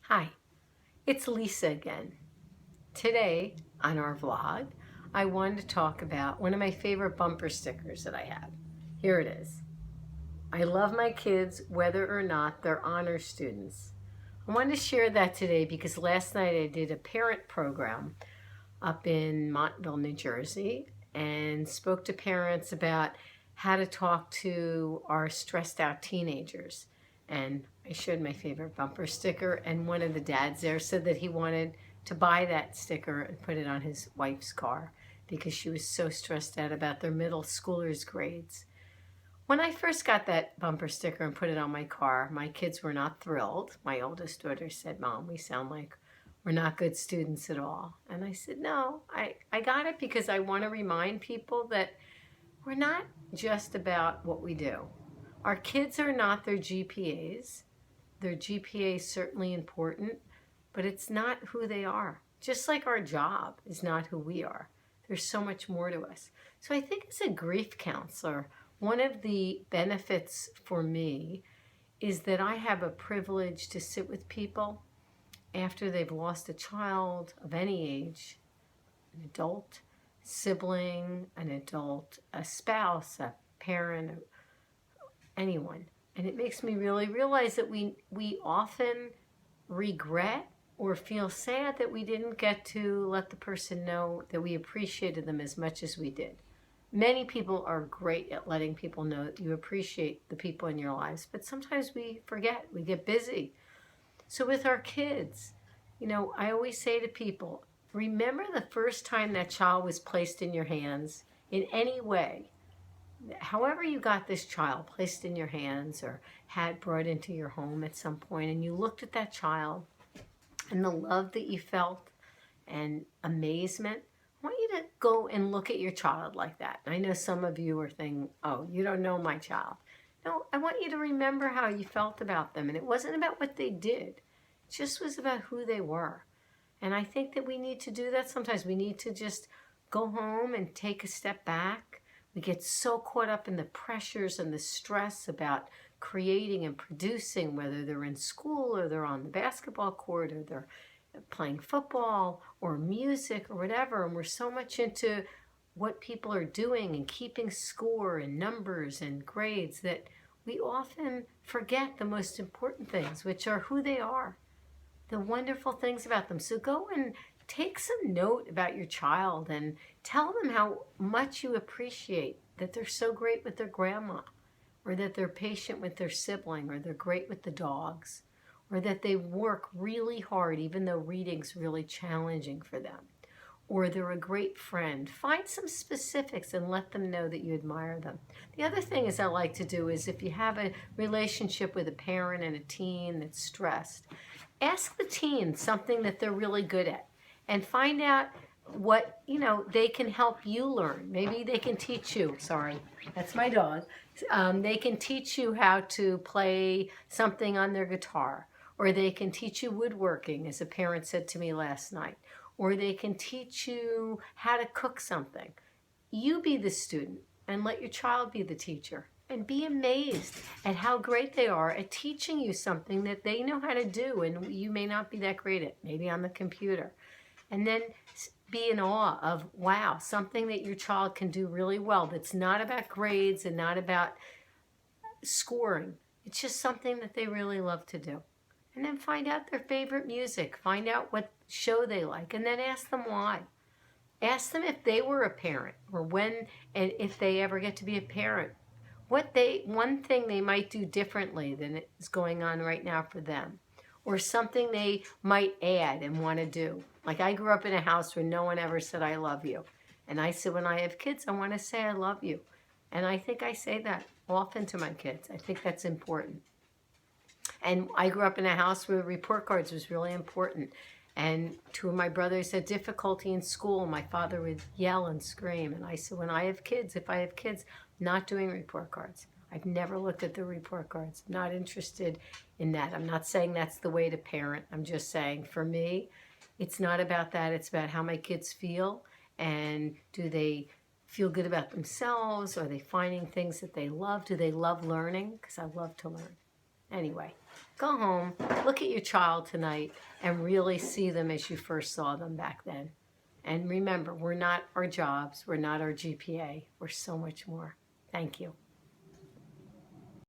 Hi, it's Lisa again. Today on our vlog, I wanted to talk about one of my favorite bumper stickers that I have. Here it is. I love my kids whether or not they're honor students. I wanted to share that today because last night I did a parent program up in Montville, New Jersey, and spoke to parents about how to talk to our stressed out teenagers. And I showed my favorite bumper sticker, and one of the dads there said that he wanted to buy that sticker and put it on his wife's car because she was so stressed out about their middle schoolers' grades. When I first got that bumper sticker and put it on my car, my kids were not thrilled. My oldest daughter said, "Mom, we sound like we're not good students at all." And I said, "No, I got it because I want to remind people that we're not just about what we do. Our kids are not their GPAs. Their GPA is certainly important, but it's not who they are. Just like our job is not who we are. There's so much more to us." So I think as a grief counselor, one of the benefits for me is that I have a privilege to sit with people after they've lost a child of any age, an adult, sibling, an adult, a spouse, a parent, anyone. And it makes me really realize that we often regret or feel sad that we didn't get to let the person know that we appreciated them as much as we did. Many people are great at letting people know that you appreciate the people in your lives, but sometimes we forget, we get busy. So with our kids, I always say to people, remember the first time that child was placed in your hands in any way. However you got this child placed in your hands or had brought into your home at some point, and you looked at that child and the love that you felt and amazement. I want you to go and look at your child like that. I know some of you are thinking, "Oh, you don't know my child." No, I want you to remember how you felt about them. And it wasn't about what they did. It just was about who they were. And I think that we need to do that sometimes. We need to just go home and take a step back. We get so caught up in the pressures and the stress about creating and producing, whether they're in school or they're on the basketball court or they're playing football or music or whatever. And we're so much into what people are doing and keeping score and numbers and grades that we often forget the most important things, which are who they are, the wonderful things about them. So go and take some note about your child and tell them how much you appreciate that they're so great with their grandma, or that they're patient with their sibling, or they're great with the dogs, or that they work really hard even though reading's really challenging for them, or they're a great friend. Find some specifics and let them know that you admire them. The other thing is I like to do is if you have a relationship with a parent and a teen that's stressed, ask the teen something that they're really good at and find out what they can help you learn. Maybe they can teach you, sorry, that's my dog. They can teach you how to play something on their guitar, or they can teach you woodworking, as a parent said to me last night, or they can teach you how to cook something. You be the student and let your child be the teacher, and be amazed at how great they are at teaching you something that they know how to do and you may not be that great at, maybe on the computer. And then be in awe of, wow, something that your child can do really well that's not about grades and not about scoring. It's just something that they really love to do. And then find out their favorite music, find out what show they like, and then ask them why. Ask them if they were a parent, or when and if they ever get to be a parent, one thing they might do differently than is going on right now for them, or something they might add and want to do. Like, I grew up in a house where no one ever said "I love you," and I said when I have kids I want to say "I love you," and I think I say that often to my kids. I think that's important. And I grew up in a house where report cards was really important. And two of my brothers had difficulty in school. My father would yell and scream. And I said, when I have kids, if I have kids, I'm not doing report cards. I've never looked at the report cards. I'm not interested in that. I'm not saying that's the way to parent. I'm just saying for me, it's not about that. It's about how my kids feel. And do they feel good about themselves? Are they finding things that they love? Do they love learning? Because I love to learn. Anyway, go home, look at your child tonight, and really see them as you first saw them back then. And remember, we're not our jobs, we're not our GPA, we're so much more. Thank you.